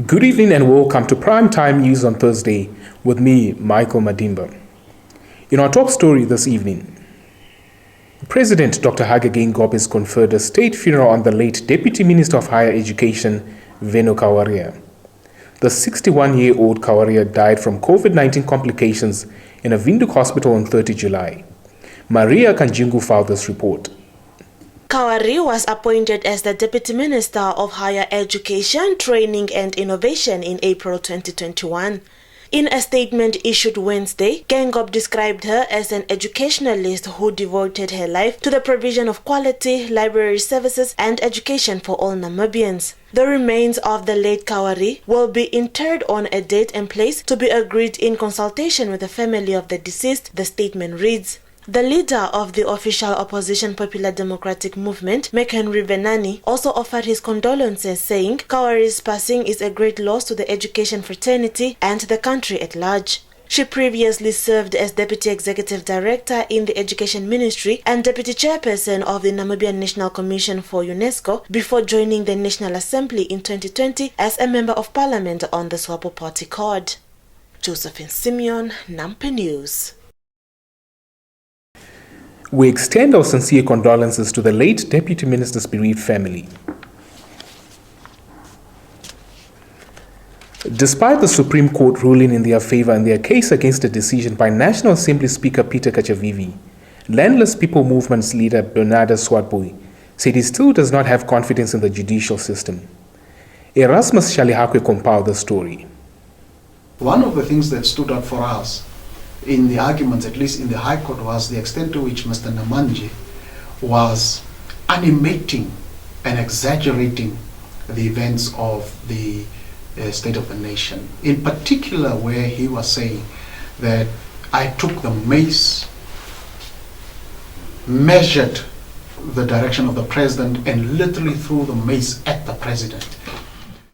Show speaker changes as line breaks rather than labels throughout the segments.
Good evening and welcome to Primetime News on Thursday with me, Michael Madimba. In our top story this evening, President Dr. Hage Geingob has conferred a state funeral on the late Deputy Minister of Higher Education, Veno Kawaria. The 61-year-old Kawaria died from COVID-19 complications in a Windhoek hospital on 30 July. Maria Kanjungu filed this report.
Kawaria was appointed as the Deputy Minister of Higher Education, Training and Innovation in April 2021. In a statement issued Wednesday, Geingob described her as an educationalist who devoted her life to the provision of quality library services and education for all Namibians. The remains of the late Kawaria will be interred on a date and place to be agreed in consultation with the family of the deceased, the statement reads. The leader of the official opposition Popular Democratic Movement, McHenry Venani, also offered his condolences, saying Kawaria's passing is a great loss to the education fraternity and the country at large. She previously served as Deputy Executive Director in the Education Ministry and Deputy Chairperson of the Namibian National Commission for UNESCO before joining the National Assembly in 2020 as a Member of Parliament on the SWAPO Party card. Josephine Simeon, Nampa News.
We extend our sincere condolences to the late Deputy Minister's bereaved family. Despite the Supreme Court ruling in their favor in their case against a decision by National Assembly Speaker Peter Kachavivi, Landless People Movement's leader Bernarda Swartboy said he still does not have confidence in the judicial system. Erasmus Shalihakwe compiled the story.
One of the things that stood out for us in the arguments, at least in the High Court, was the extent to which Mr. Namandje was animating and exaggerating the events of the State of the Nation. In particular, where he was saying that I took the mace, measured the direction of the president, and literally threw the mace at the president.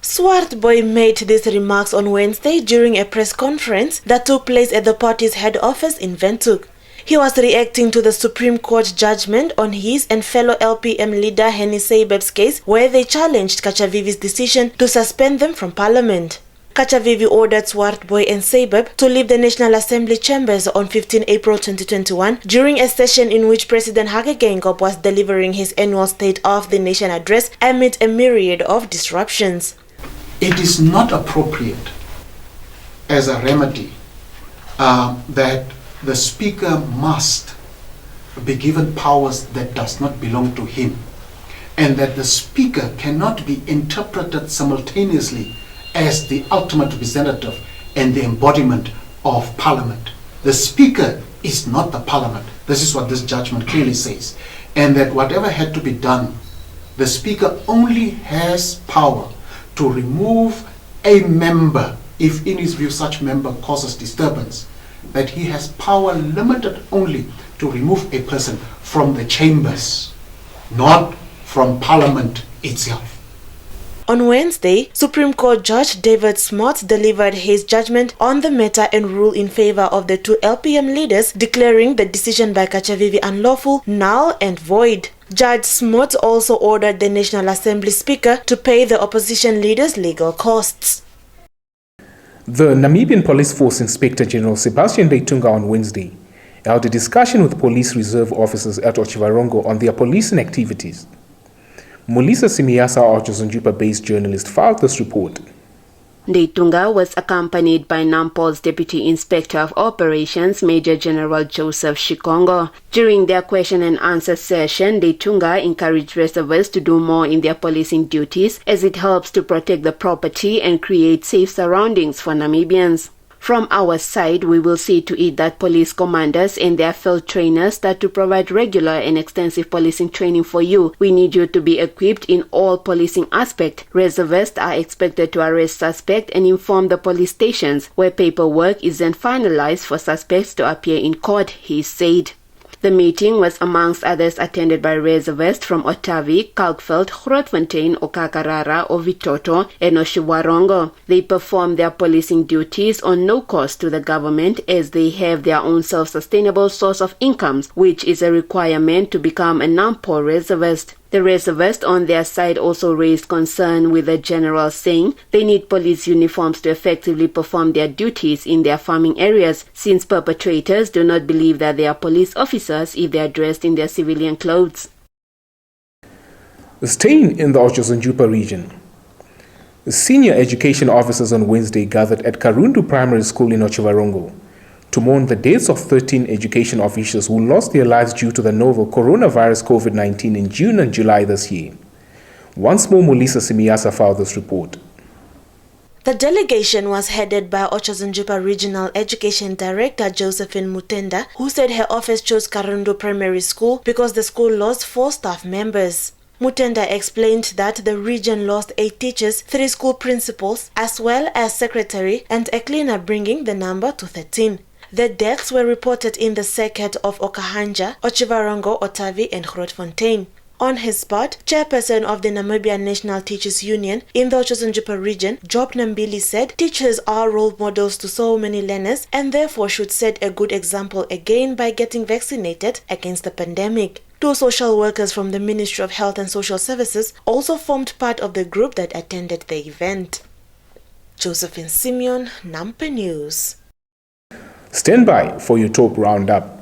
Swartboy made these remarks on Wednesday during a press conference that took place at the party's head office in Windhoek. He was reacting to the Supreme Court judgment on his and fellow LPM leader Henny Seibeb's case, where they challenged Kachavivi's decision to suspend them from Parliament. Kachavivi ordered Swartboy and Seibeb to leave the National Assembly chambers on 15 April 2021 during a session in which President Hage Geingob was delivering his annual State of the Nation address amid a myriad of disruptions.
It is not appropriate as a remedy that the Speaker must be given powers that does not belong to him, and that the Speaker cannot be interpreted simultaneously as the ultimate representative and the embodiment of Parliament. The Speaker is not the Parliament. This is what this judgment clearly says. And that whatever had to be done, the Speaker only has power to remove a member if in his view such member causes disturbance, that he has power limited only to remove a person from the chambers, not from Parliament itself.
On Wednesday, Supreme Court Judge David Smots delivered his judgment on the matter and ruled in favor of the two LPM leaders, declaring the decision by Kachavivi unlawful, null and void. Judge Smots also ordered the National Assembly Speaker to pay the opposition leaders' legal costs.
The Namibian Police Force Inspector General Sebastian Leitunga on Wednesday held a discussion with police reserve officers at Otjiwarongo on their policing activities. Mulisa Simiasa, our Jozunjupa-based journalist, filed this report.
Leitunga was accompanied by Nampol's Deputy Inspector of Operations, Major General Joseph Shikongo. During their question and answer session, Leitunga encouraged reservists to do more in their policing duties as it helps to protect the property and create safe surroundings for Namibians. From our side, we will see to it that police commanders and their field trainers start to provide regular and extensive policing training for you. We need you to be equipped in all policing aspects. Reservists are expected to arrest suspects and inform the police stations where paperwork is then finalized for suspects to appear in court, he said. The meeting was amongst others attended by reservists from Otavi, Kalkveld, Grootfontein, Okakarara, Ovitoto, and Otjiwarongo. They perform their policing duties on no cost to the government as they have their own self-sustainable source of incomes, which is a requirement to become a Nampo reservist. The reservists on their side also raised concern with the general, saying they need police uniforms to effectively perform their duties in their farming areas, since perpetrators do not believe that they are police officers if they are dressed in their civilian clothes.
Staying in the Otjosanjupa region, senior education officers on Wednesday gathered at Karundu Primary School in Otjiwarongo to mourn the deaths of 13 education officials who lost their lives due to the novel coronavirus COVID-19 in June and July this year. Once more, Mulisa Simiasa filed this report.
The delegation was headed by Otjosanjupa Regional Education Director Josephine Mutenda, who said her office chose Karundu Primary School because the school lost 4 staff members. Mutenda explained that the region lost 8 teachers, 3 school principals, as well as secretary and a cleaner, bringing the number to 13. The deaths were reported in the circuit of Okahanja, Otjiwarongo, Otavi and Grootfontein. On his spot, chairperson of the Namibia National Teachers Union in the Otjosanjupa region, Job Nambili, said teachers are role models to so many learners and therefore should set a good example again by getting vaccinated against the pandemic. 2 social workers from the Ministry of Health and Social Services also formed part of the group that attended the event. Josephine Simeon, Nampa News.
Stand by for your top roundup.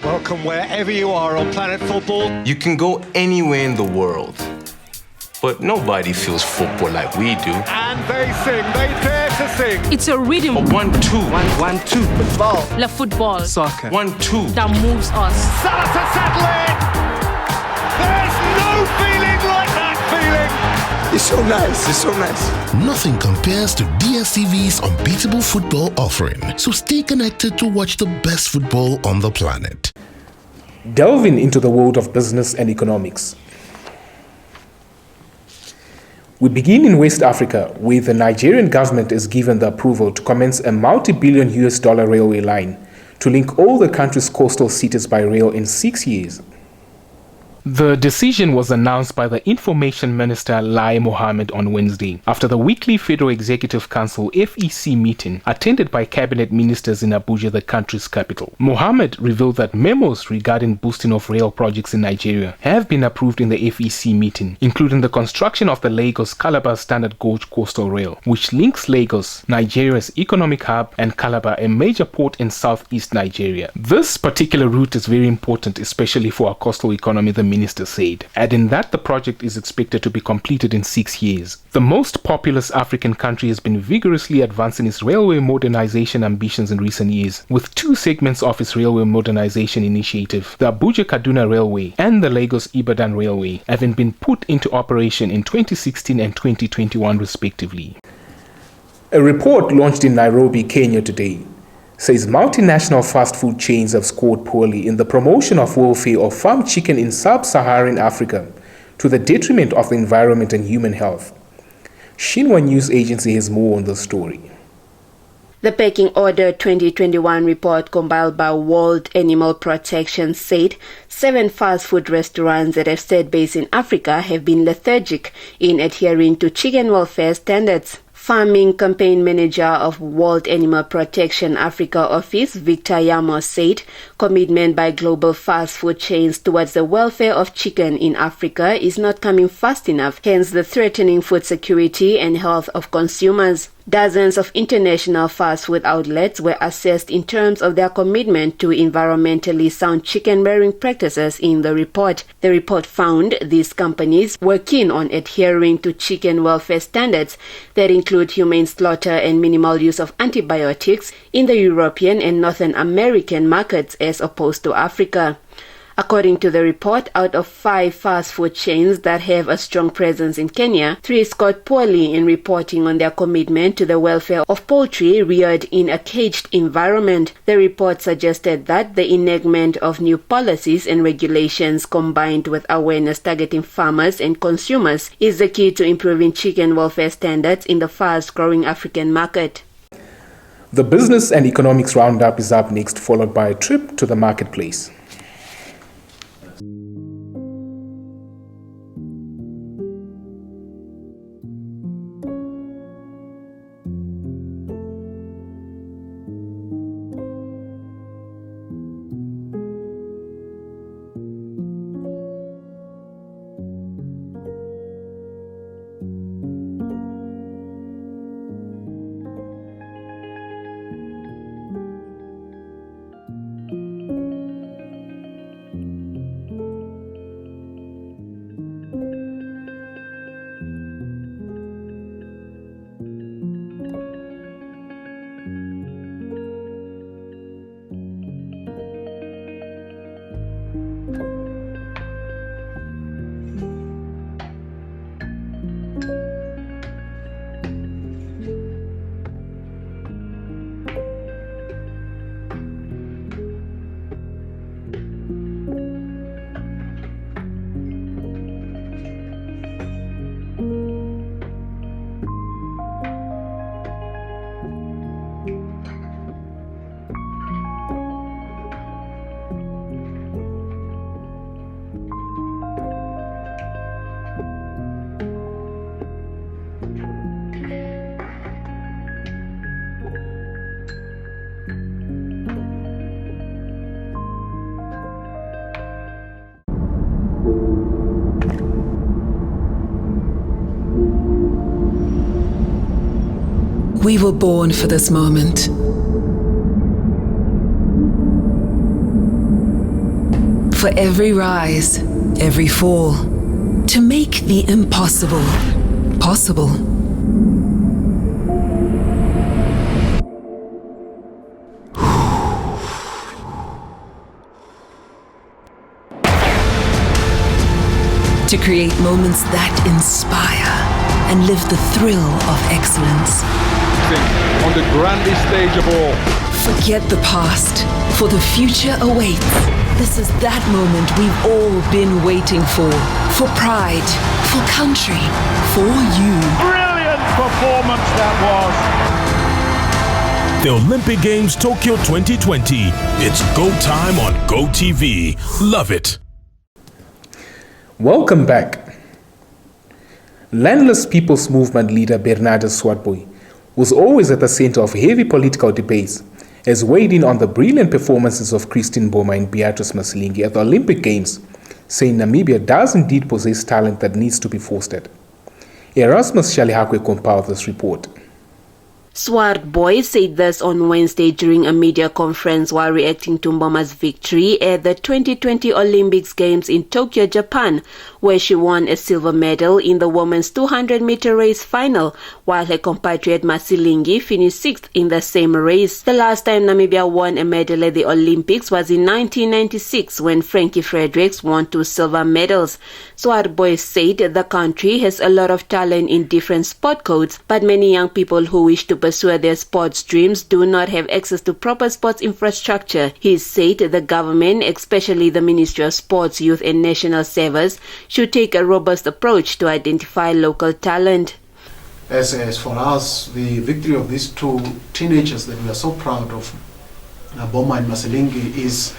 Welcome wherever you are on Planet Football.
You can go anywhere in the world, but nobody feels football like we do.
And they sing, they dare to sing.
It's a rhythm.
1, 2.
1, 2. Football.
La football.
Soccer.
1, 2.
That moves us.
Salah to settle it. There's no feeling like that feeling.
It's so nice. It's so nice.
Nothing compares to DSTV's unbeatable football offering. So stay connected to watch the best football on the planet.
Delving into the world of business and economics. We begin in West Africa, where the Nigerian government is given the approval to commence a multi-billion US dollar railway line to link all the country's coastal cities by rail in 6 years. The decision was announced by the Information Minister Lai Mohammed on Wednesday after the weekly Federal Executive Council FEC meeting attended by cabinet ministers in Abuja, the country's capital. Mohammed revealed that memos regarding boosting of rail projects in Nigeria have been approved in the FEC meeting, including the construction of the Lagos-Calabar Standard Gauge Coastal Rail, which links Lagos, Nigeria's economic hub, and Calabar, a major port in southeast Nigeria. This particular route is very important, especially for our coastal economy, the minister said, adding that the project is expected to be completed in 6 years. The most populous African country has been vigorously advancing its railway modernization ambitions in recent years, with 2 segments of its railway modernization initiative, the Abuja-Kaduna Railway and the Lagos-Ibadan Railway, having been put into operation in 2016 and 2021 respectively. A report launched in Nairobi, Kenya today says multinational fast food chains have scored poorly in the promotion of welfare of farm chicken in sub-Saharan Africa to the detriment of the environment and human health. Xinhua News Agency has more on the story.
The Pecking Order 2021 report compiled by World Animal Protection said 7 fast food restaurants that have stayed based in Africa have been lethargic in adhering to chicken welfare standards. Farming Campaign Manager of World Animal Protection Africa Office, Victor Yamo, said commitment by global fast food chains towards the welfare of chicken in Africa is not coming fast enough, hence the threatening food security and health of consumers. Dozens of international fast food outlets were assessed in terms of their commitment to environmentally sound chicken rearing practices in the report. The report found these companies were keen on adhering to chicken welfare standards that include humane slaughter and minimal use of antibiotics in the European and Northern American markets as opposed to Africa. According to the report, out of 5 fast food chains that have a strong presence in Kenya, 3 scored poorly in reporting on their commitment to the welfare of poultry reared in a caged environment. The report suggested that the enactment of new policies and regulations combined with awareness targeting farmers and consumers is the key to improving chicken welfare standards in the fast-growing African market.
The Business and Economics Roundup is up next, followed by a trip to the marketplace.
We were born for this moment. For every rise, every fall, to make the impossible possible. To create moments that inspire and live the thrill of excellence.
On the grandest stage of all.
Forget the past, for the future awaits. This is that moment we've all been waiting for pride, for country, for you.
Brilliant performance that was.
The Olympic Games Tokyo 2020. It's go time on GoTV. Love it.
Welcome back. Landless People's Movement leader Bernardus Swartboy was always at the center of heavy political debates as weighed in on the brilliant performances of Christine Boma and Beatrice Masilingi at the Olympic Games, saying Namibia does indeed possess talent that needs to be fostered. Erasmus Shalihakwe compiled this report.
Swartboy said this on Wednesday during a media conference while reacting to Mboma's victory at the 2020 Olympics Games in Tokyo, Japan, where she won a silver medal in the women's 200-meter race final, while her compatriot Masilingi finished 6th in the same race. The last time Namibia won a medal at the Olympics was in 1996 when Frankie Fredericks won 2 silver medals. Swartboy said the country has a lot of talent in different sport codes, but many young people who wish to pursue their sports dreams do not have access to proper sports infrastructure. He said the government, especially the Ministry of Sports, Youth and National Service, should take a robust approach to identify local talent.
as for us, the victory of these two teenagers that we are so proud of, Boma and Maselingi, is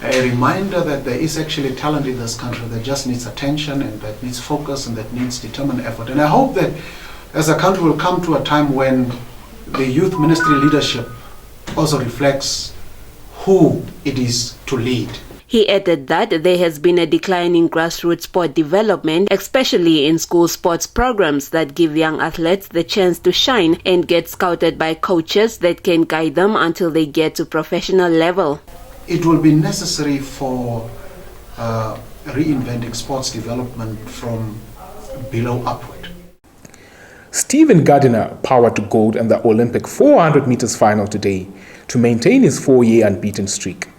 a reminder that there is actually talent in this country that just needs attention and that needs focus and that needs determined effort. And I hope that as a country will come to a time when the youth ministry leadership also reflects who it is to lead.
He added that there has been a decline in grassroots sport development, especially in school sports programs that give young athletes the chance to shine and get scouted by coaches that can guide them until they get to professional level.
It will be necessary for reinventing sports development from below upward.
Stephen Gardiner powered to gold in the Olympic 400 meters final today to maintain his 4-year unbeaten streak.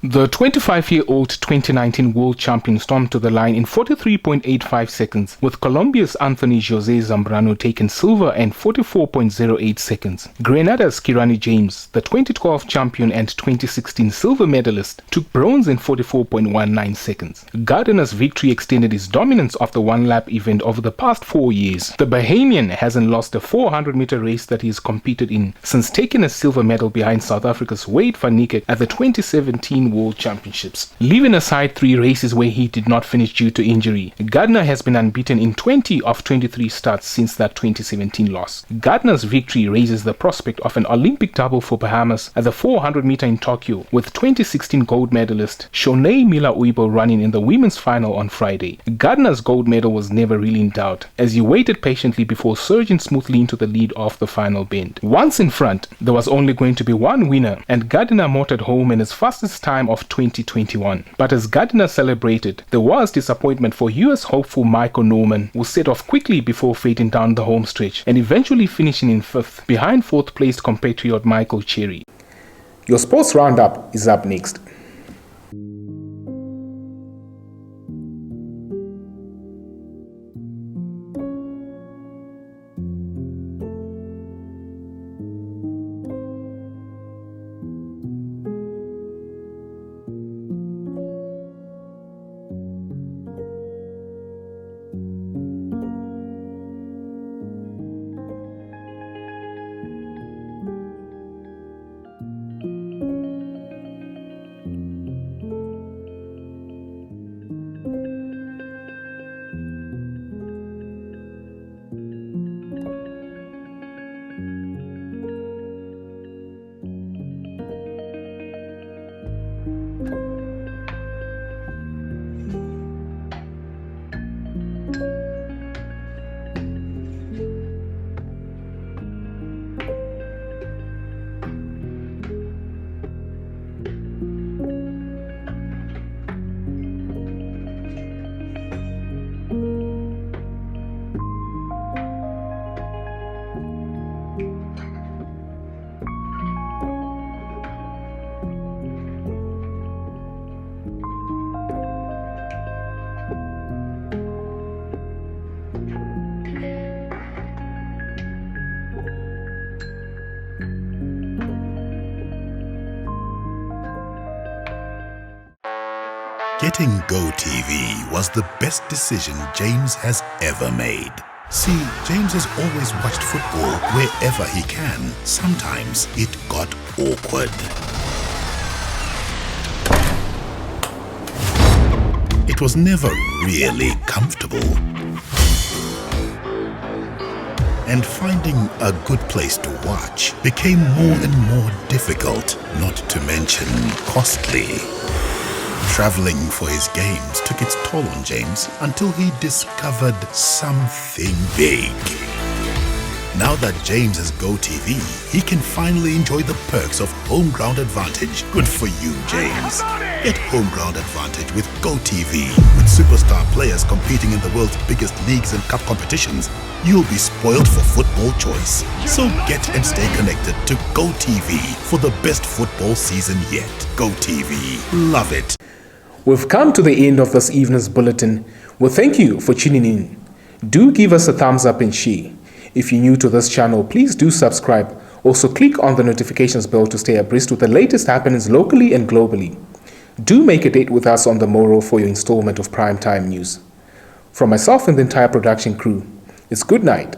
The 25-year-old 2019 world champion stormed to the line in 43.85 seconds, with Colombia's Anthony Jose Zambrano taking silver and 44.08 seconds. Grenada's Kirani James, the 2012 champion and 2016 silver medalist, took bronze in 44.19 seconds. Gardiner's victory extended his dominance of the one-lap event over the past 4 years. The Bahamian hasn't lost a 400-meter race that he has competed in since taking a silver medal behind South Africa's Wade van Niekerk at the 2017 World Championships. Leaving aside 3 races where he did not finish due to injury, Gardiner has been unbeaten in 20 of 23 starts since that 2017 loss. Gardiner's victory raises the prospect of an Olympic double for Bahamas at the 400 meter in Tokyo, with 2016 gold medalist Shaunae Miller-Uibo running in the women's final on Friday. Gardiner's gold medal was never really in doubt, as he waited patiently before surging smoothly into the lead off the final bend. Once in front, there was only going to be one winner, and Gardiner motored home in his fastest time of 2021. But as Gardiner celebrated, there was disappointment for US hopeful Michael Norman, who set off quickly before fading down the home stretch and eventually finishing in 5th behind 4th placed compatriot Michael Cherry. Your sports roundup is up next.
Getting GoTV was the best decision James has ever made. See, James has always watched football wherever he can. Sometimes it got awkward. It was never really comfortable. And finding a good place to watch became more and more difficult, not to mention costly. Traveling for his games took its toll on James until he discovered something big. Now that James has GoTV, he can finally enjoy the perks of home ground advantage. Good for you, James. Get home ground advantage with GoTV. With superstar players competing in the world's biggest leagues and cup competitions, you'll be spoiled for football choice. So get and stay connected to GoTV for the best football season yet. GoTV. Love it.
We've come to the end of this evening's bulletin. Well, thank you for tuning in. Do give us a thumbs up and share. If you're new to this channel, please do subscribe. Also, click on the notifications bell to stay abreast with the latest happenings locally and globally. Do make a date with us on the morrow for your installment of Primetime News. From myself and the entire production crew, it's good night.